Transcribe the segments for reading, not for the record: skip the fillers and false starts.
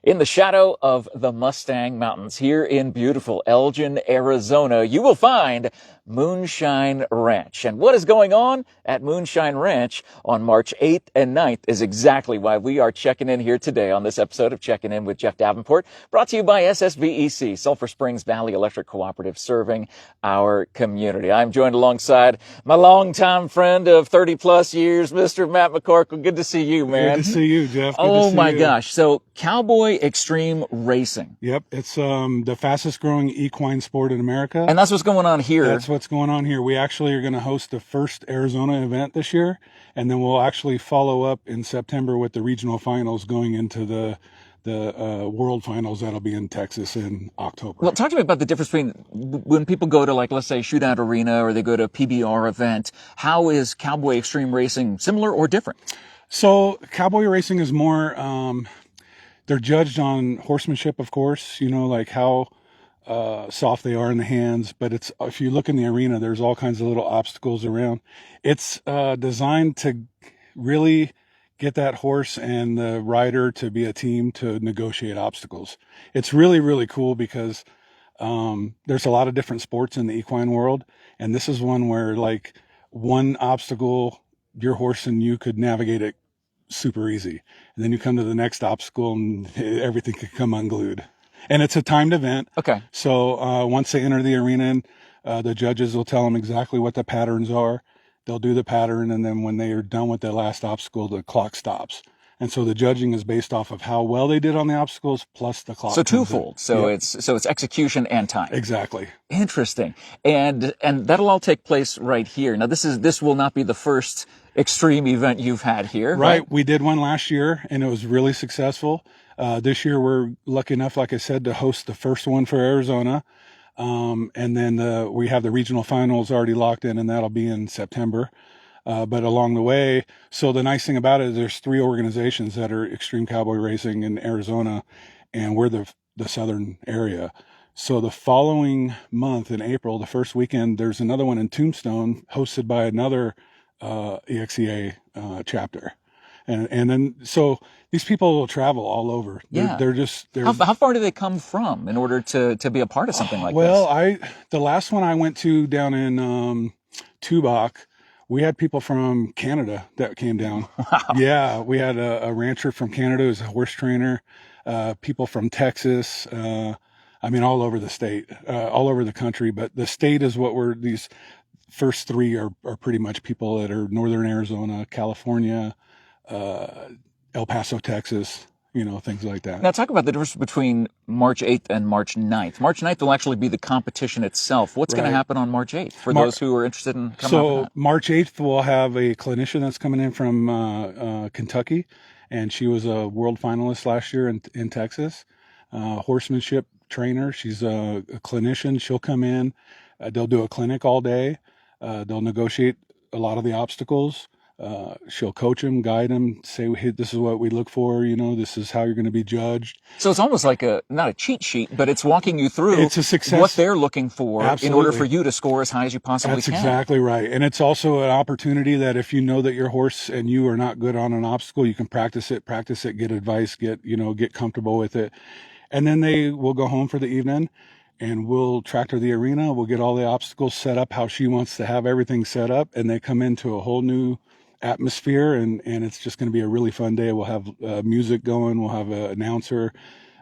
In the shadow of the Mustang Mountains here in beautiful Elgin, Arizona, you will find Moonshine Ranch. And what is going on at Moonshine Ranch on March 8th and 9th is exactly why we are checking in here today on this episode of Checking In with Jeff Davenport, brought to you by SSVEC, Sulphur Springs Valley Electric Cooperative, serving our community. I'm joined alongside my longtime friend of 30 plus years, Mr. Matt McCorkle. Good to see you, man. Good to see you, Jeff. Good Oh to see my you. gosh. So Cowboy Extreme Racing. Yep. It's the fastest growing equine sport in America. And that's what's going on here. That's what's going on here. We actually are going to host the first Arizona event this year, and then we'll actually follow up in September with the regional finals going into the world finals that'll be in Texas in October. Well, talk to me about the difference between when people go to, like, let's say Shootout Arena or they go to a PBR event. How is Cowboy Extreme Racing similar or different? So Cowboy racing is more, they're judged on horsemanship, of course, you know, like how soft they are in the hands. But it's, if you look in the arena, there's all kinds of little obstacles around. It's designed to really get that horse and the rider to be a team to negotiate obstacles. It's really, really cool because there's a lot of different sports in the equine world. And this is one where, like, one obstacle, your horse and you could navigate it super easy. And then you come to the next obstacle and everything could come unglued. And it's a timed event. Okay. So once they enter the arena, the judges will tell them exactly what the patterns are. They'll do the pattern, and then when they are done with the last obstacle, the clock stops. And so the judging is based off of how well they did on the obstacles plus the clock. So twofold. So yeah. it's execution and time. Exactly. Interesting. And that'll all take place right here. Now this will not be the first extreme event you've had here. Right. We did one last year and it was really successful. This year we're lucky enough, like I said, to host the first one for Arizona. And then we have the regional finals already locked in, and that'll be in September. But along the way, so the nice thing about it is there's 3 organizations that are Extreme Cowboy Racing in Arizona, and we're the southern area. So the following month in April, the first weekend, there's another one in Tombstone hosted by another EXCA chapter. And then, so these people will travel all over. Yeah. They're just, how far do they come from in order to be a part of something like this? Well, the last one I went to down in Tubac, we had people from Canada that came down. Wow. Yeah. We had a rancher from Canada who's a horse trainer, people from Texas, I mean, all over the state, all over the country, but the state is what these first 3 are pretty much people that are Northern Arizona, California, El Paso, Texas, you know, things like that. Now talk about the difference between March 8th and March 9th. March 9th will actually be the competition itself. What's going to happen on March 8th for those who are interested in coming up with that? March 8th, we'll have a clinician that's coming in from Kentucky, and she was a world finalist last year in Texas. Horsemanship trainer. She's a clinician. She'll come in. They'll do a clinic all day. They'll negotiate a lot of the obstacles. She'll coach him, guide him, say, hey, this is what we look for, you know, this is how you're going to be judged. So it's almost like not a cheat sheet, but it's walking you through what they're looking for. Absolutely. In order for you to score as high as you possibly can. That's exactly right. And it's also an opportunity that if you know that your horse and you are not good on an obstacle, you can practice it, get advice, get comfortable with it. And then they will go home for the evening and we'll tractor the arena. We'll get all the obstacles set up how she wants to have everything set up. And they come into a whole new atmosphere, and it's just going to be a really fun day. We'll have music going. We'll have an announcer.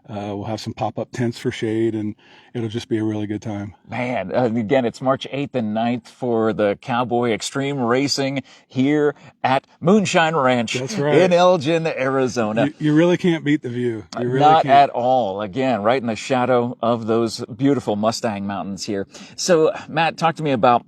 We'll have some pop-up tents for shade, and it'll just be a really good time. Man, again, it's March 8th and 9th for the Cowboy Extreme Racing here at Moonshine Ranch. That's right. In Elgin, Arizona. You really can't beat the view. You really Not can't. at all. Again, right in the shadow of those beautiful Mustang Mountains here. So, Matt, talk to me about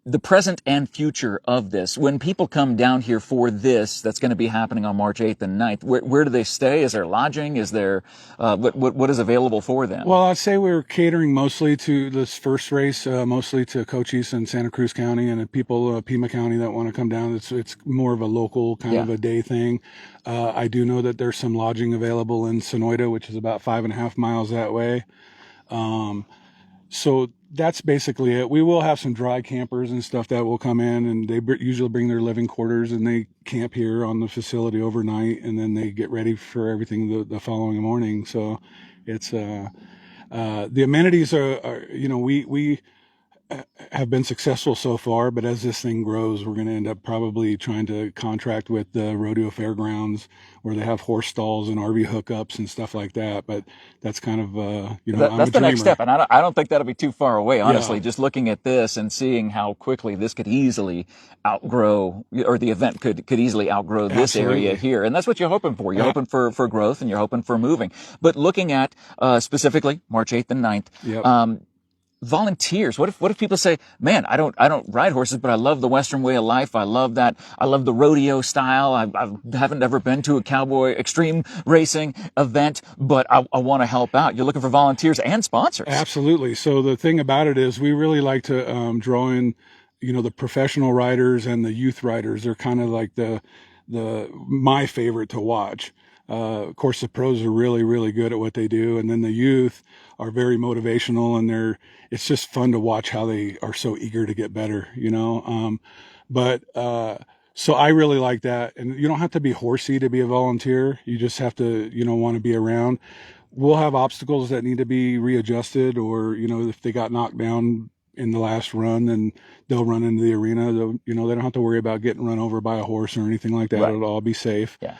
the present and future of this. When people come down here for this, that's going to be happening on March 8th and 9th, where do they stay? Is there lodging? Is there, what is available for them? Well, I'd say we're catering mostly to this first race, mostly to Cochise and Santa Cruz County and the people, Pima County that want to come down. It's more of a local kind of a day thing. I do know that there's some lodging available in Sonoita, which is about 5.5 miles that way. So that's basically it. We will have some dry campers and stuff that will come in, and they usually bring their living quarters, and they camp here on the facility overnight, and then they get ready for everything the following morning. So it's the amenities are we have been successful so far, but as this thing grows, we're going to end up probably trying to contract with the rodeo fairgrounds where they have horse stalls and RV hookups and stuff like that. But that's kind of, that's the next step. And I don't think that'll be too far away, honestly, Yeah. just looking at this and seeing how quickly this could easily outgrow, or the event could easily outgrow this Absolutely. area here. And that's what you're hoping for. You're hoping for growth, and you're hoping for moving. But looking at, specifically March 8th and 9th, Yep. Volunteers. What if people say, man, I don't ride horses, but I love the Western way of life. I love that. I love the rodeo style. I haven't ever been to a cowboy extreme racing event, but I want to help out. You're looking for volunteers and sponsors. Absolutely. So the thing about it is we really like to draw in, the professional riders and the youth riders. They're kind of like my favorite to watch. Of course, the pros are really, really good at what they do. And then the youth are very motivational, and it's just fun to watch how they are so eager to get better, so I really like that. And you don't have to be horsey to be a volunteer. You just have to, want to be around. We'll have obstacles that need to be readjusted, or, if they got knocked down in the last run, then they'll run into the arena. They don't have to worry about getting run over by a horse or anything like that. Right. It'll all be safe. Yeah.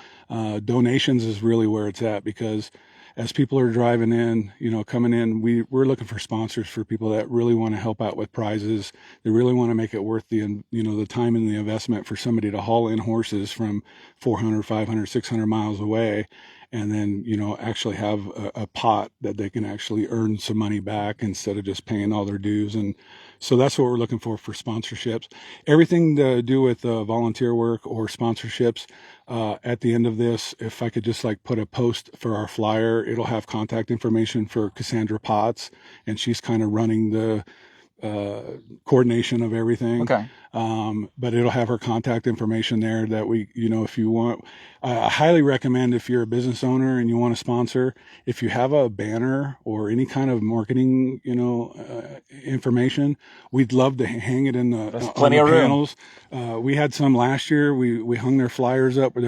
Donations is really where it's at, because as people are driving in, coming in, we're looking for sponsors, for people that really want to help out with prizes. They really want to make it worth the time and the investment for somebody to haul in horses from 400, 500, 600 miles away, and then, actually have a pot that they can actually earn some money back instead of just paying all their dues. And so that's what we're looking for sponsorships. Everything to do with volunteer work or sponsorships. At the end of this, if I could just put a post for our flyer, it'll have contact information for Cassandra Potts, and she's kind of running the coordination of everything. Okay. But it'll have her contact information there that if you want, I highly recommend, if you're a business owner and you want to sponsor, if you have a banner or any kind of marketing, information, we'd love to hang it in the plenty of panels. We had some last year. We hung their flyers up with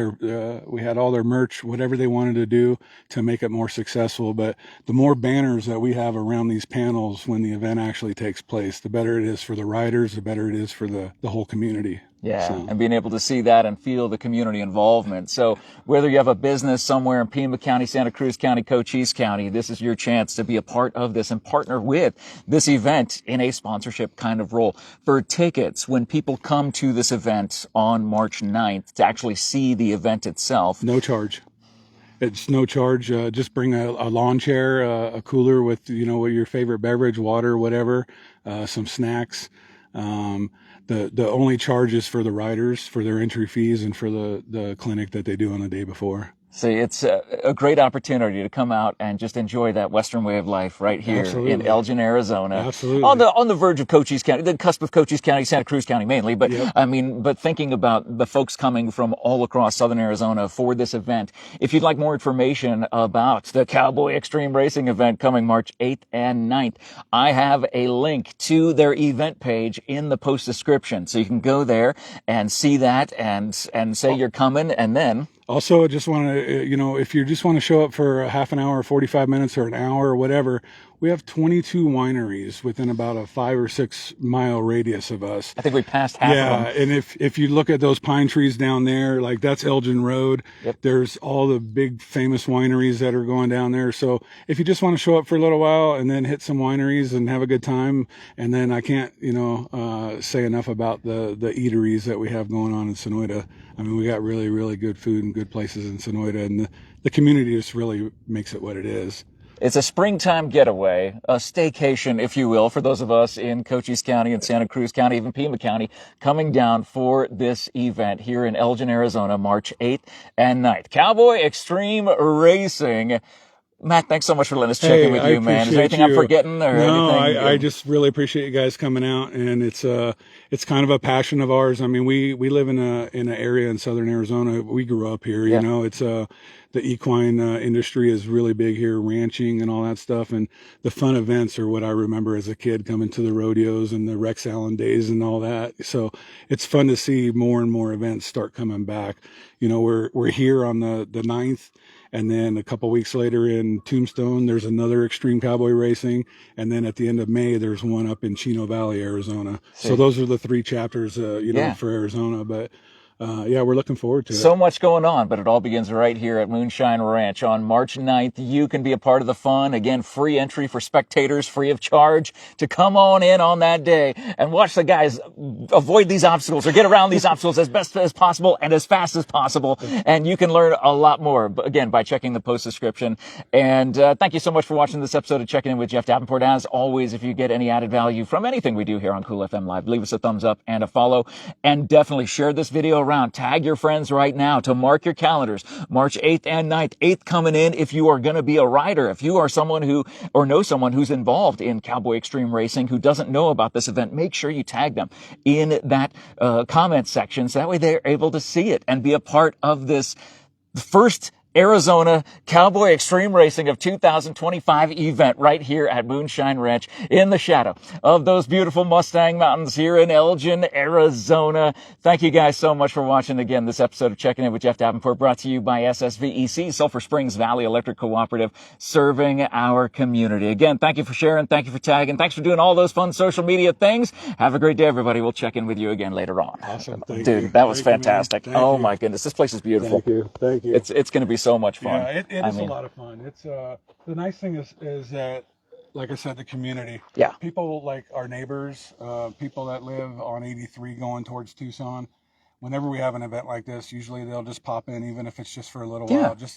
we had all their merch, whatever they wanted to do to make it more successful. But the more banners that we have around these panels when the event actually takes place, the better it is for the riders, the better it is for the whole community. Yeah, and being able to see that and feel the community involvement. So whether you have a business somewhere in Pima County, Santa Cruz County, Cochise County, this is your chance to be a part of this and partner with this event in a sponsorship kind of role. For tickets, when people come to this event on March 9th to actually see the event itself. No charge. It's no charge. Just bring a lawn chair, a cooler with, your favorite beverage, water, whatever, some snacks. The only charge is for the riders, for their entry fees, and for the clinic that they do on the day before. See, it's a great opportunity to come out and just enjoy that Western way of life right here Absolutely. in Elgin, Arizona. Absolutely. On the verge of Cochise County, the cusp of Cochise County, Santa Cruz County mainly. But Yep. but thinking about the folks coming from all across Southern Arizona for this event, if you'd like more information about the Cowboy Extreme Racing event coming March 8th and 9th, I have a link to their event page in the post description. So you can go there and see that and say you're coming, and then... Also, I just want to, if you just want to show up for a half an hour, 45 minutes, or an hour, or whatever, we have 22 wineries within about a 5 or 6 mile radius of us. I think we passed half of them. Yeah, and if you look at those pine trees down there, that's Elgin Road. Yep. There's all the big famous wineries that are going down there. So if you just want to show up for a little while and then hit some wineries and have a good time, and then I can't, say enough about the eateries that we have going on in Sonoyta. I mean, we got really, really good food and good places in Sonoyta, and the community just really makes it what it is. It's a springtime getaway, a staycation, if you will, for those of us in Cochise County and Santa Cruz County, even Pima County, coming down for this event here in Elgin, Arizona, March 8th and 9th. Cowboy Extreme Racing. Matt, thanks so much for letting us check in with you, man. Is there anything I'm forgetting or anything? No, I just really appreciate you guys coming out, and it's kind of a passion of ours. I mean, we live in an area in Southern Arizona. We grew up here, Yeah. It's the equine industry is really big here, ranching and all that stuff. And the fun events are what I remember as a kid, coming to the rodeos and the Rex Allen days and all that. So it's fun to see more and more events start coming back. You know, we're here on the 9th, and then a couple weeks later in Tombstone, there's another Extreme Cowboy Racing. And then at the end of May, there's one up in Chino Valley, Arizona. So those are the 3 chapters, you know, for Arizona. But yeah, we're looking forward to it. So much going on, but it all begins right here at Moonshine Ranch on March 9th. You can be a part of the fun. Again, free entry for spectators, free of charge, to come on in on that day and watch the guys avoid these obstacles or get around these obstacles as best as possible and as fast as possible. And you can learn a lot more, again, by checking the post description. And thank you so much for watching this episode of Checking In with Jeff Davenport. As always, if you get any added value from anything we do here on Cool FM Live, leave us a thumbs up and a follow. And definitely share this video around. Tag your friends right now to mark your calendars. March 8th and 9th. 8th coming in if you are going to be a rider. If you are someone who, or know someone who's involved in Cowboy Extreme Racing who doesn't know about this event, make sure you tag them in that comment section, so that way they're able to see it and be a part of this first Arizona Cowboy Extreme Racing of 2025 event right here at Moonshine Ranch in the shadow of those beautiful Mustang Mountains here in Elgin, Arizona. Thank you guys so much for watching again this episode of Checking In with Jeff Davenport, brought to you by SSVEC, Sulphur Springs Valley Electric Cooperative, serving our community. Again, thank you for sharing. Thank you for tagging. Thanks for doing all those fun social media things. Have a great day, everybody. We'll check in with you again later on. Awesome. Thank Dude, you. that was fantastic. Oh you. My goodness. This place is beautiful. Thank you. Thank you. It's going to be so much fun. Yeah, it is a lot of fun. It's the nice thing is that, like I said, the community. Yeah. People like our neighbors, people that live on 83 going towards Tucson. Whenever we have an event like this, usually they'll just pop in, even if it's just for a little while, just